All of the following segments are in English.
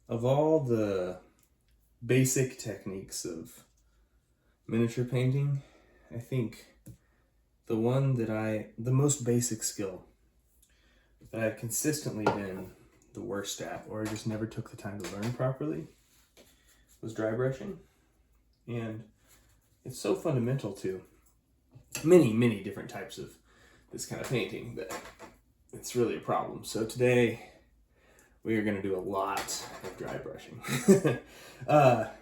Of all the basic techniques of miniature painting, I think the most basic skill that I've consistently been the worst at, or I just never took the time to learn properly, was dry brushing. And it's so fundamental to many, many different types of this kind of painting that it's really a problem. So today we are going to do a lot of dry brushing. But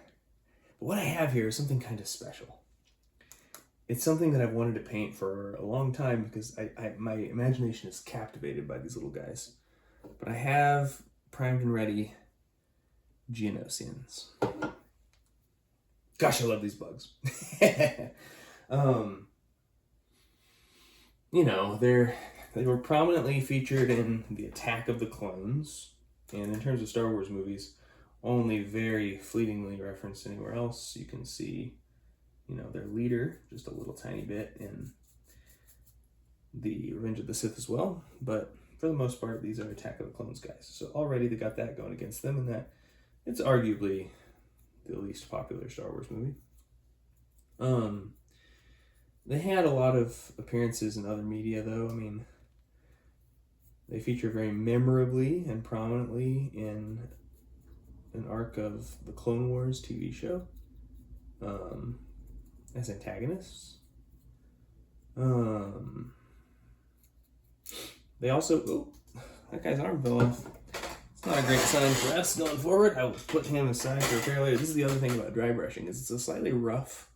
what I have here is something kind of special. It's something that I've wanted to paint for a long time because my imagination is captivated by these little guys. But I have primed and ready Geonosians. Gosh, I love these bugs. They were prominently featured in the Attack of the Clones, and in terms of Star Wars movies, only very fleetingly referenced anywhere else. You can see, their leader just a little tiny bit in the Revenge of the Sith as well, but for the most part, these are Attack of the Clones guys. So already they got that going against them, and that it's arguably the least popular Star Wars movie. They had a lot of appearances in other media, though. I mean, they feature very memorably and prominently in an arc of the Clone Wars TV show as antagonists. They also... that guy's arm fell off. It's not a great sign for us going forward. I will put him aside for repair later. This is the other thing about dry brushing, is it's a slightly rough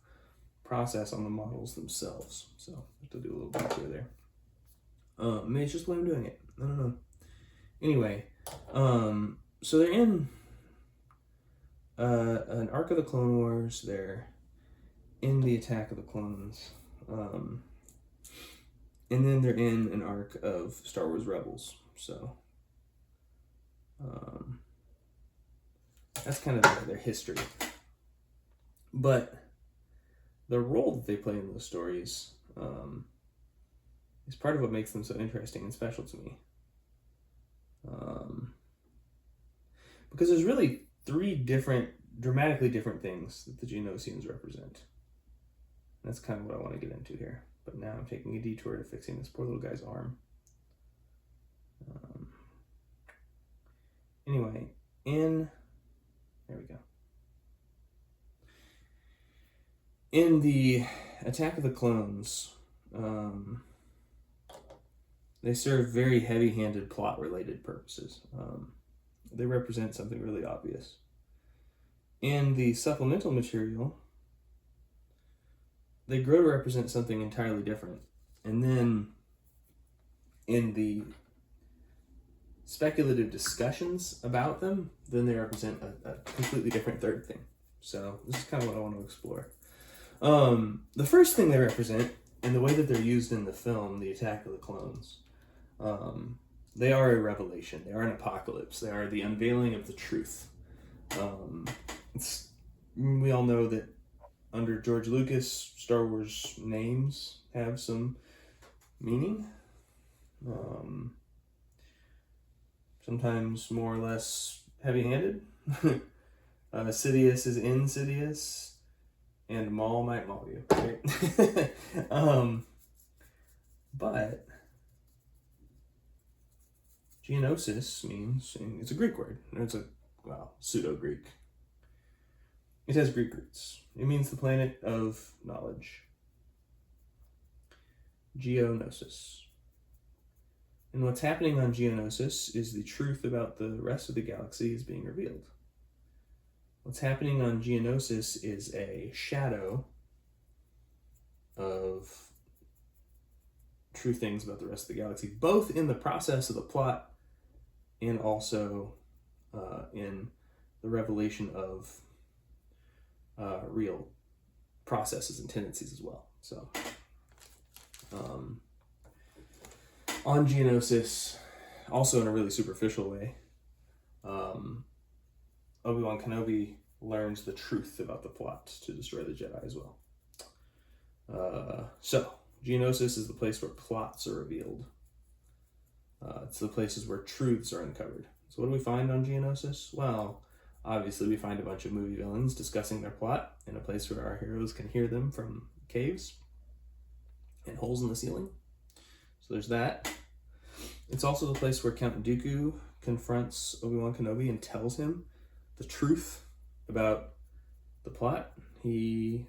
process on the models themselves. So I have to do a little bit here there. Maybe it's just the way I'm doing it. I don't know. Anyway, so they're in an arc of the Clone Wars. They're in the Attack of the Clones. And then they're in an arc of Star Wars Rebels. So that's kind of their history. But the role that they play in those stories is part of what makes them so interesting and special to me. Because there's really three dramatically different things that the Geonosians represent. That's kind of what I want to get into here. But now I'm taking a detour to fixing this poor little guy's arm. Anyway, there we go. In the Attack of the Clones, they serve very heavy-handed plot-related purposes. They represent something really obvious. In the supplemental material, they grow to represent something entirely different. And then in the speculative discussions about them, then they represent a completely different third thing. So this is kind of what I want to explore. The first thing they represent, and the way that they're used in the film, The Attack of the Clones, they are a revelation. They are an apocalypse. They are the unveiling of the truth. We all know that under George Lucas, Star Wars names have some meaning. Sometimes more or less heavy-handed. Sidious is insidious, and Maul might maul you, right? But Geonosis means, it's a Greek word. It's pseudo-Greek. It has Greek roots. It means the planet of knowledge. Geonosis. And what's happening on Geonosis is the truth about the rest of the galaxy is being revealed. What's happening on Geonosis is a shadow of true things about the rest of the galaxy, both in the process of the plot and also in the revelation of real processes and tendencies as well. So, on Geonosis, also in a really superficial way, Obi-Wan Kenobi learns the truth about the plot to destroy the Jedi as well. So, Geonosis is the place where plots are revealed. It's the places where truths are uncovered. So what do we find on Geonosis? Well, Obviously, we find a bunch of movie villains discussing their plot in a place where our heroes can hear them from caves and holes in the ceiling. So there's that. It's also the place where Count Dooku confronts Obi-Wan Kenobi and tells him the truth about the plot. He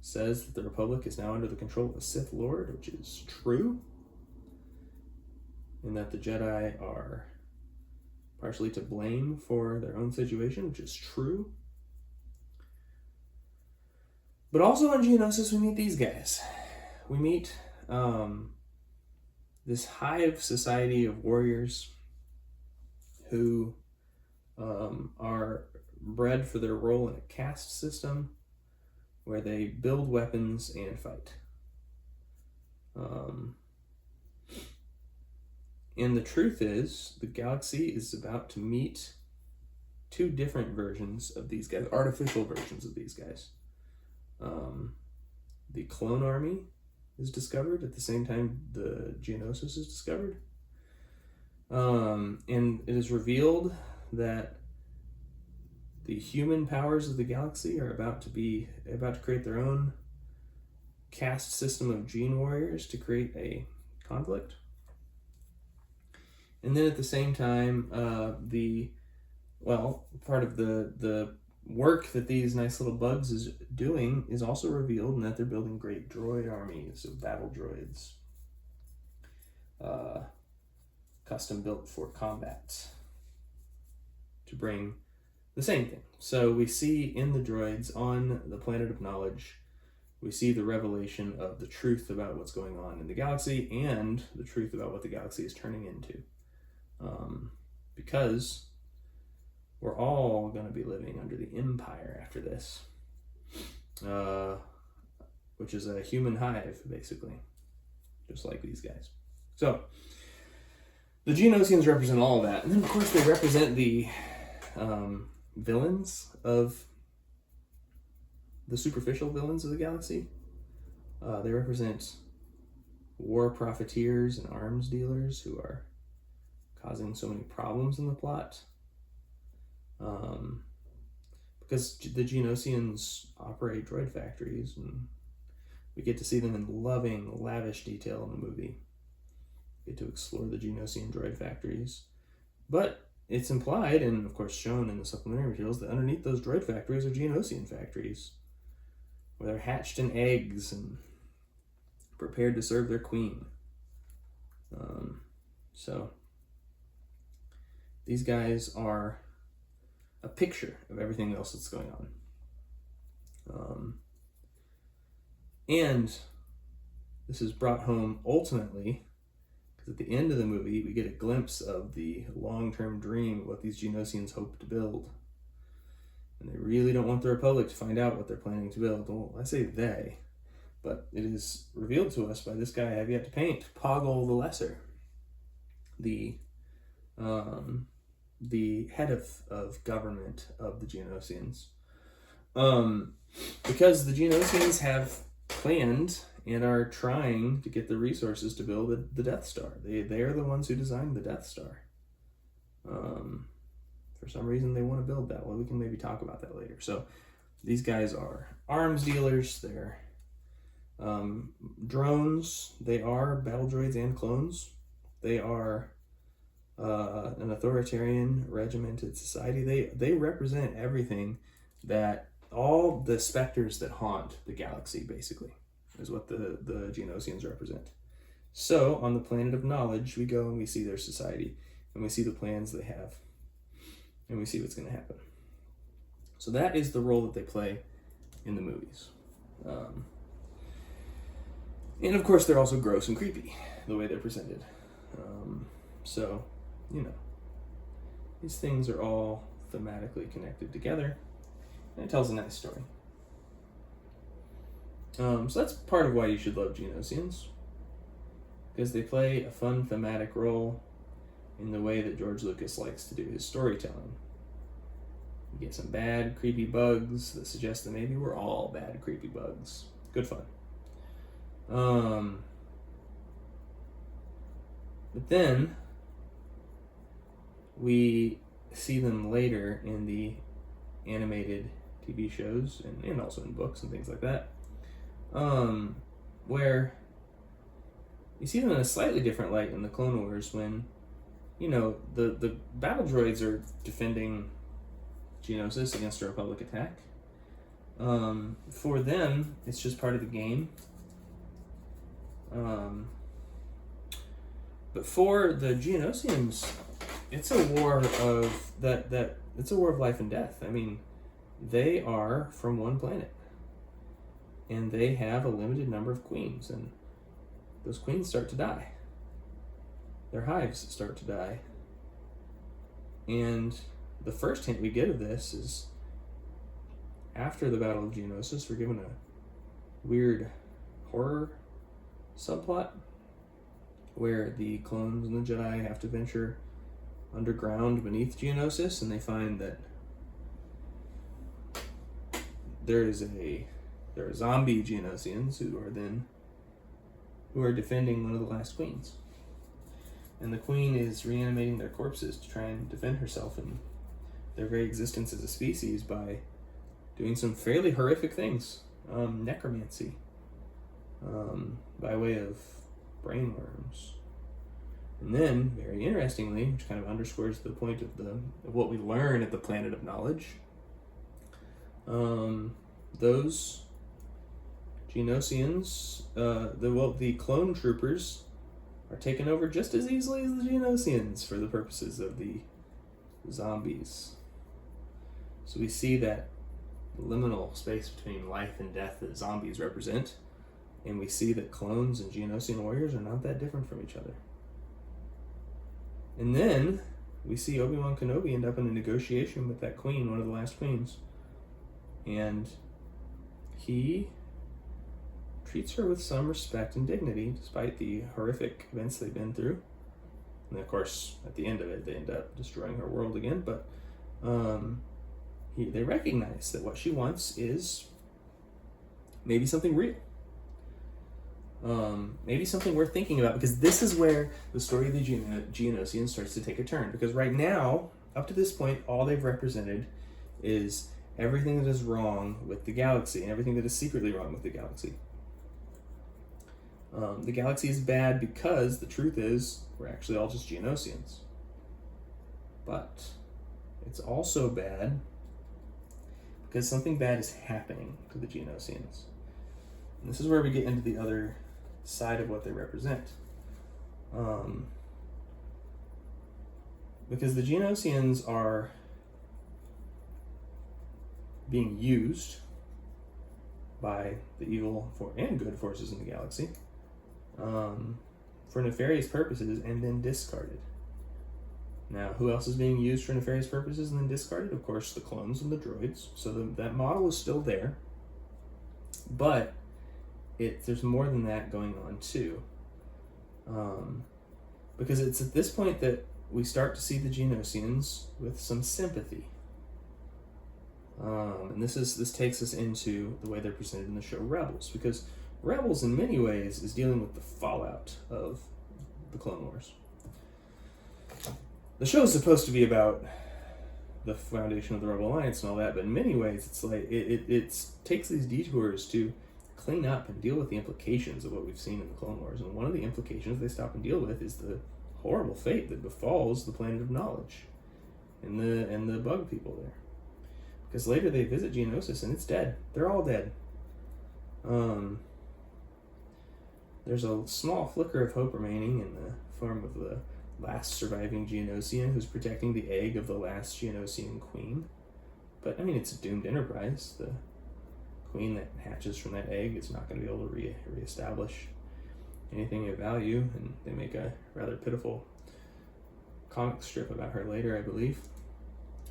says that the Republic is now under the control of a Sith Lord, which is true, and that the Jedi are partially to blame for their own situation, which is true. But also on Geonosis, we meet these guys. We meet this hive society of warriors who are bred for their role in a caste system where they build weapons and fight. And the truth is, the galaxy is about to meet two different versions of these guys, artificial versions of these guys. The clone army is discovered at the same time the Geonosis is discovered. And it is revealed that the human powers of the galaxy are about to create their own caste system of gene warriors to create a conflict. And then at the same time, part of the work that these nice little bugs is doing is also revealed in that they're building great droid armies of battle droids, custom built for combat, to bring the same thing. So we see in the droids on the planet of knowledge, we see the revelation of the truth about what's going on in the galaxy and the truth about what the galaxy is turning into. Because we're all going to be living under the Empire after this, which is a human hive, basically, just like these guys. So the Geonosians represent all of that. And then, of course, they represent the villains of the superficial villains of the galaxy. They represent war profiteers and arms dealers who are causing so many problems in the plot. Because the Geonosians operate droid factories, and we get to see them in loving, lavish detail in the movie. We get to explore the Geonosian droid factories. But it's implied, and of course shown in the supplementary materials, that underneath those droid factories are Geonosian factories, where they're hatched in eggs and prepared to serve their queen. So these guys are a picture of everything else that's going on. And this is brought home ultimately, because at the end of the movie, we get a glimpse of the long-term dream of what these Geonosians hope to build. And they really don't want the Republic to find out what they're planning to build. Well, I say they, but it is revealed to us by this guy I have yet to paint, Poggle the Lesser, the head of government of the Geonosians. Because the Geonosians have planned and are trying to get the resources to build the Death Star. They are the ones who designed the Death Star. For some reason, they want to build that. Well, we can maybe talk about that later. So these guys are arms dealers. They're drones. They are battle droids and clones. They are an authoritarian, regimented society. They represent everything that all the specters that haunt the galaxy, basically, is what the Geonosians represent. So on the planet of knowledge, we go and we see their society, and we see the plans they have, and we see what's going to happen. So that is the role that they play in the movies. And of course, they're also gross and creepy, the way they're presented. So, these things are all thematically connected together, and it tells a nice story. So that's part of why you should love Geonosians, because they play a fun thematic role in the way that George Lucas likes to do his storytelling. You get some bad, creepy bugs that suggest that maybe we're all bad, creepy bugs. Good fun. But then we see them later in the animated TV shows and also in books and things like that, where you see them in a slightly different light in the Clone Wars when, the battle droids are defending Geonosis against a Republic attack. For them, it's just part of the game. But for the Geonosians, it's a war of it's a war of life and death. I mean, they are from one planet, and they have a limited number of queens, and those queens start to die. Their hives start to die. And the first hint we get of this is after the Battle of Geonosis. We're given a weird horror subplot where the clones and the Jedi have to venture underground beneath Geonosis, and they find that there are zombie Geonosians who are defending one of the last queens. And the queen is reanimating their corpses to try and defend herself and their very existence as a species by doing some fairly horrific things. Necromancy, by way of brain worms. And then, very interestingly, which kind of underscores the point of what we learn at the Planet of Knowledge, those Geonosians, the clone troopers, are taken over just as easily as the Geonosians for the purposes of the zombies. So we see that liminal space between life and death that zombies represent, and we see that clones and Geonosian warriors are not that different from each other. And then we see Obi-Wan Kenobi end up in a negotiation with that queen, one of the last queens, and he treats her with some respect and dignity despite the horrific events they've been through. And of course, at the end of it, they end up destroying her world again, but they recognize that what she wants is maybe something real. Maybe something worth thinking about, because this is where the story of the Geonosians starts to take a turn. Because right now, up to this point, all they've represented is everything that is wrong with the galaxy and everything that is secretly wrong with the galaxy. The galaxy is bad because the truth is we're actually all just Geonosians. But it's also bad because something bad is happening to the Geonosians. And this is where we get into the other side of what they represent. Because the Geonosians are being used by the evil and good forces in the galaxy for nefarious purposes and then discarded. Now, who else is being used for nefarious purposes and then discarded? Of course, the clones and the droids. So that model is still there. But there's more than that going on too. Because it's at this point that we start to see the Geonosians with some sympathy. And this takes us into the way they're presented in the show Rebels, because Rebels in many ways is dealing with the fallout of the Clone Wars. The show is supposed to be about the foundation of the Rebel Alliance and all that, but in many ways it's like it takes these detours to clean up and deal with the implications of what we've seen in the Clone Wars. And one of the implications they stop and deal with is the horrible fate that befalls the Planet of Knowledge and the bug people there. Because later they visit Geonosis and it's dead. They're all dead. There's a small flicker of hope remaining in the form of the last surviving Geonosian who's protecting the egg of the last Geonosian queen. But, I mean, it's a doomed enterprise. The queen that hatches from that egg is not going to be able to reestablish anything of value, and they make a rather pitiful comic strip about her later, I believe.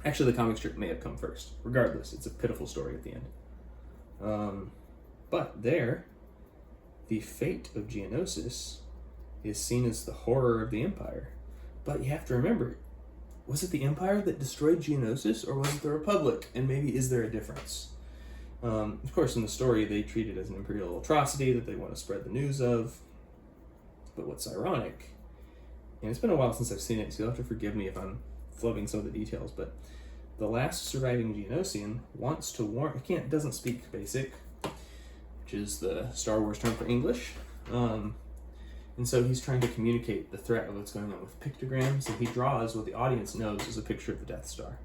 Actually, the comic strip may have come first. Regardless, it's a pitiful story at the end. But there, the fate of Geonosis is seen as the horror of the Empire. But you have to remember, was it the Empire that destroyed Geonosis, or was it the Republic? And maybe is there a difference? Of course, in the story, they treat it as an imperial atrocity that they want to spread the news of. But what's ironic, and it's been a while since I've seen it, so you'll have to forgive me if I'm flubbing some of the details, but the last surviving Geonosian wants to warn, doesn't speak Basic, which is the Star Wars term for English. And so he's trying to communicate the threat of what's going on with pictograms, and he draws what the audience knows is a picture of the Death Star.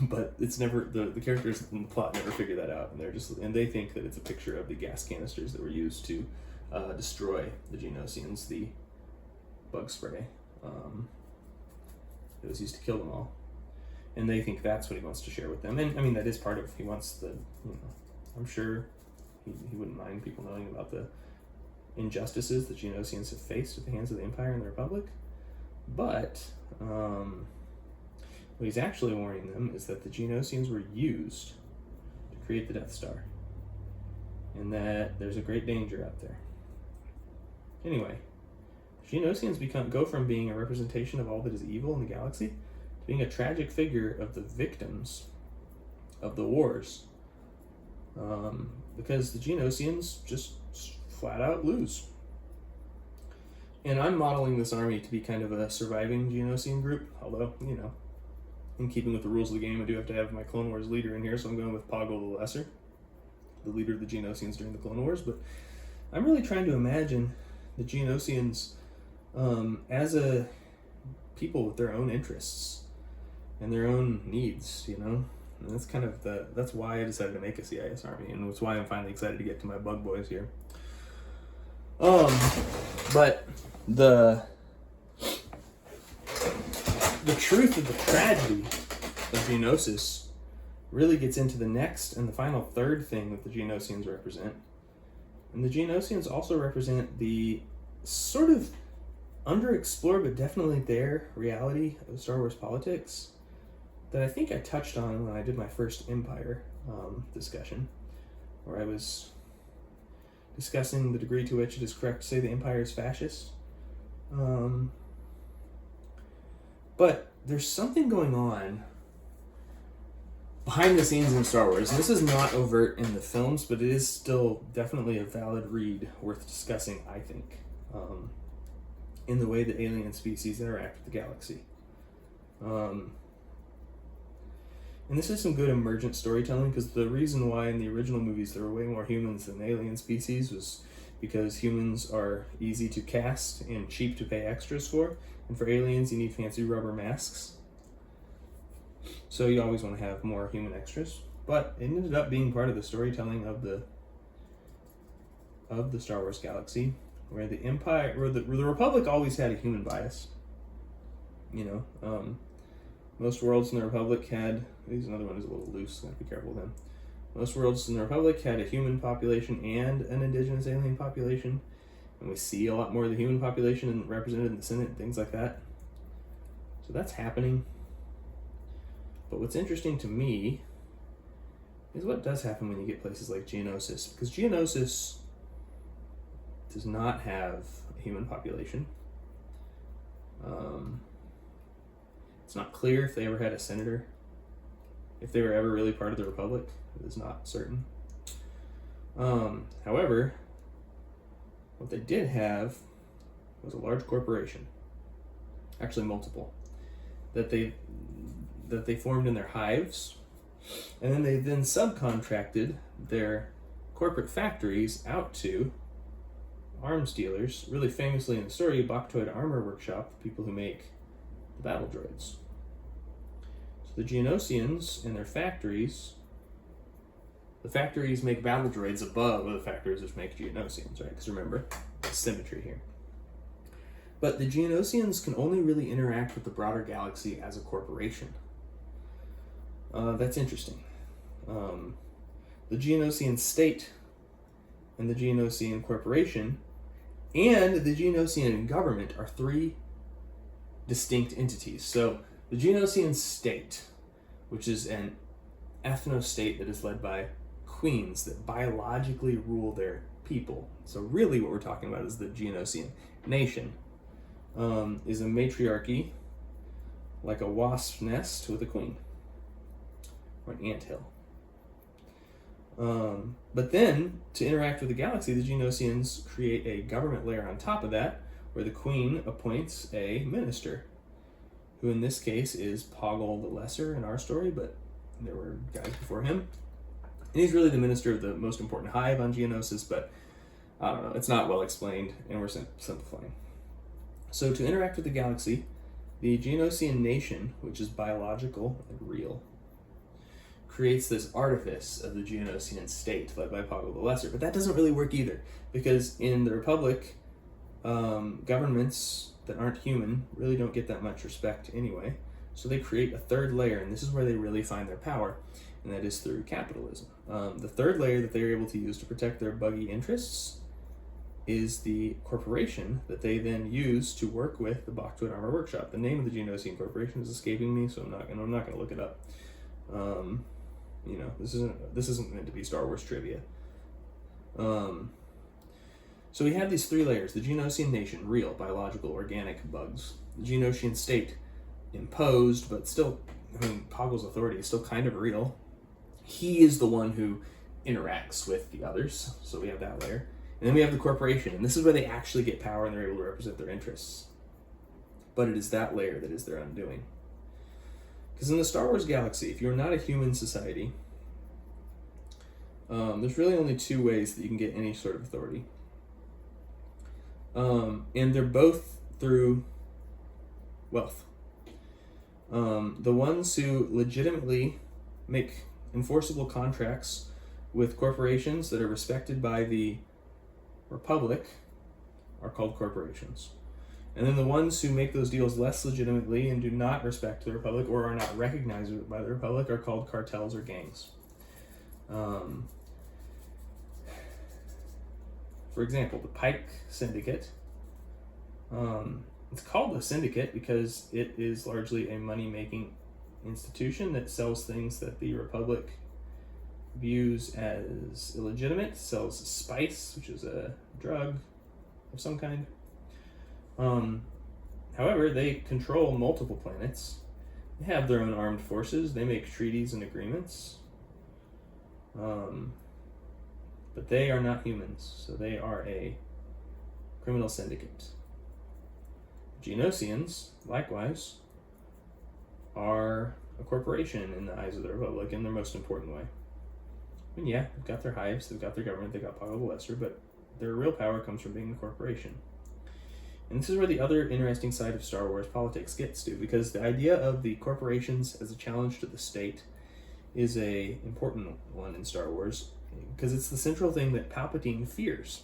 But it's never, the characters in the plot never figure that out, and they think that it's a picture of the gas canisters that were used to destroy the Geonosians, the bug spray that was used to kill them all. And they think that's what he wants to share with them. And I mean, that is part of, he wants the, I'm sure he wouldn't mind people knowing about the injustices that Geonosians have faced at the hands of the Empire and the Republic. But what he's actually warning them is that the Geonosians were used to create the Death Star, and that there's a great danger out there. Anyway, Geonosians go from being a representation of all that is evil in the galaxy to being a tragic figure of the victims of the wars, because the Geonosians just flat out lose. And I'm modeling this army to be kind of a surviving Geonosian group, although, in keeping with the rules of the game, I do have to have my Clone Wars leader in here, so I'm going with Poggle the Lesser, the leader of the Geonosians during the Clone Wars. But I'm really trying to imagine the Geonosians as a people with their own interests and their own needs, And that's kind of that's why I decided to make a CIS army, and that's why I'm finally excited to get to my bug boys here. But the truth of the tragedy of Geonosis really gets into the next and the final third thing that the Geonosians represent. And the Geonosians also represent the sort of underexplored but definitely there reality of Star Wars politics that I think I touched on when I did my first Empire discussion, where I was discussing the degree to which it is correct to say the Empire is fascist. But there's something going on behind the scenes in Star Wars, and this is not overt in the films, but it is still definitely a valid read worth discussing, I think, in the way that alien species interact with the galaxy. And this is some good emergent storytelling, because the reason why in the original movies there were way more humans than alien species was because humans are easy to cast and cheap to pay extras for, and for aliens you need fancy rubber masks. So you always want to have more human extras. But it ended up being part of the storytelling of the Star Wars galaxy, where the Empire, or the Republic always had a human bias. Most worlds in the Republic had, another one is a little loose, so I have to be careful with him. Most worlds in the Republic had a human population and an indigenous alien population, and we see a lot more of the human population represented in the Senate and things like that. So that's happening. But what's interesting to me is what does happen when you get places like Geonosis, because Geonosis does not have a human population. It's not clear if they ever had a senator, if they were ever really part of the Republic. It is not certain. However, what they did have was a large corporation, actually multiple, that they formed in their hives, and then they subcontracted their corporate factories out to arms dealers, really famously in the story, Baktoid Armor Workshop, the people who make the battle droids. So the Geonosians and their factories, the factories make battle droids above the factories which make Geonosians, right? Because remember, symmetry here. But the Geonosians can only really interact with the broader galaxy as a corporation. That's interesting. The Geonosian state and the Geonosian corporation and the Geonosian government are three distinct entities. So the Geonosian state, which is an ethno-state that is led by queens that biologically rule their people. So really what we're talking about is the Geonosian nation, is a matriarchy, like a wasp's nest with a queen, or an anthill. But then, to interact with the galaxy, the Geonosians create a government layer on top of that, where the queen appoints a minister who in this case is Poggle the Lesser in our story, but there were guys before him. And he's really the minister of the most important hive on Geonosis, but I don't know, it's not well explained, and we're simplifying. So to interact with the galaxy, the Geonosian nation, which is biological and real, creates this artifice of the Geonosian state, led by Poggle the Lesser. But that doesn't really work either, because in the Republic, governments that aren't human really don't get that much respect anyway. So they create a third layer, and this is where they really find their power, and that is through capitalism. The third layer that they're able to use to protect their buggy interests is the corporation that they then use to work with the Bachwood Armor Workshop. The name of the Geonosian corporation is escaping me, so I'm not gonna look it up. This isn't meant to be Star Wars trivia. So we have these three layers: the Geonosian nation, real, biological, organic bugs; the Geonosian state, imposed, but still, Poggle's authority is still kind of real. He is the one who interacts with the others, so we have that layer. And then we have the corporation, and this is where they actually get power and they're able to represent their interests. But it is that layer that is their undoing. Because in the Star Wars galaxy, if you're not a human society, there's really only two ways that you can get any sort of authority. And they're both through wealth. The ones who legitimately make enforceable contracts with corporations that are respected by the Republic are called corporations. And then the ones who make those deals less legitimately and do not respect the Republic or are not recognized by the Republic are called cartels or gangs. For example, the Pike Syndicate. It's called a syndicate because it is largely a money-making institution that sells things that the Republic views as illegitimate, sells spice, which is a drug of some kind. However, they control multiple planets. They have their own armed forces. They make treaties and agreements. But they are not humans, so they are a criminal syndicate. Geonosians, likewise, are a corporation in the eyes of the Republic in their most important way. And yeah, they've got their hives, they've got their government, they've got Poggle the Lesser, but their real power comes from being a corporation. And this is where the other interesting side of Star Wars politics gets to, because the idea of the corporations as a challenge to the state is a important one in Star Wars, because it's the central thing that Palpatine fears.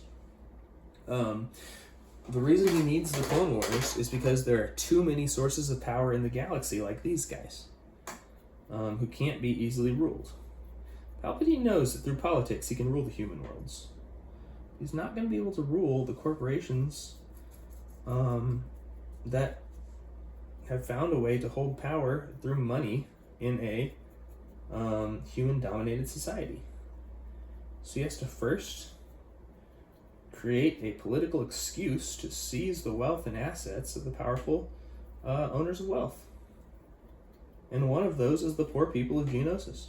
The reason he needs the Clone Wars is because there are too many sources of power in the galaxy, like these guys, who can't be easily ruled. Palpatine knows that through politics he can rule the human worlds. He's not going to be able to rule the corporations that have found a way to hold power through money in a human-dominated society. So he has to first create a political excuse to seize the wealth and assets of the powerful owners of wealth. And one of those is the poor people of Geonosis.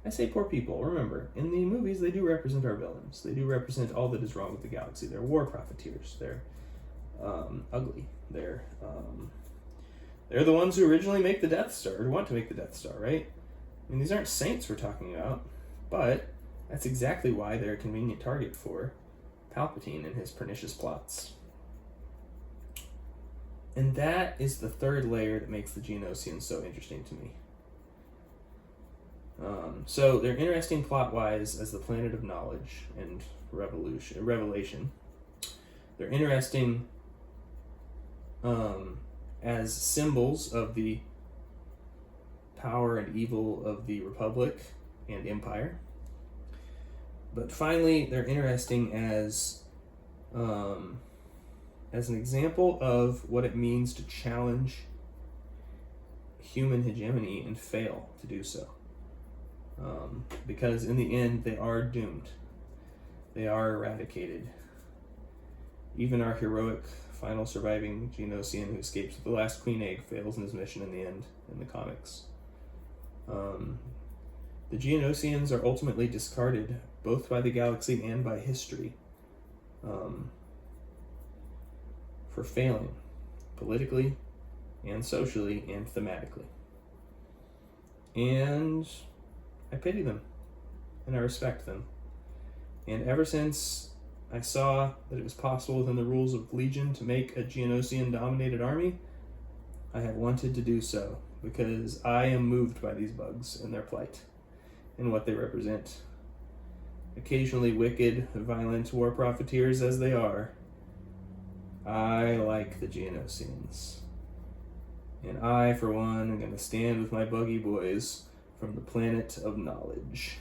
I say poor people, remember, in the movies they do represent our villains. They do represent all that is wrong with the galaxy. They're war profiteers. They're ugly. They're the ones who originally make the Death Star, or want to make the Death Star, right? I mean, these aren't saints we're talking about, but that's exactly why they're a convenient target for Palpatine and his pernicious plots. And that is the third layer that makes the Geonosians so interesting to me. So they're interesting plot-wise as the planet of knowledge and revelation. They're interesting as symbols of the power and evil of the Republic and Empire. But finally, they're interesting as an example of what it means to challenge human hegemony and fail to do so. Because in the end, they are doomed. They are eradicated. Even our heroic final surviving Geonosian who escapes with the last Queen Egg fails in his mission in the end in the comics. The Geonosians are ultimately discarded both by the galaxy and by history for failing politically and socially and thematically. And I pity them and I respect them. And ever since I saw that it was possible within the rules of Legion to make a Geonosian-dominated army, I have wanted to do so, because I am moved by these bugs and their plight, and what they represent. Occasionally wicked, violent war profiteers as they are, I like the Geonosians. And I, for one, am going to stand with my buggy boys from the planet of knowledge.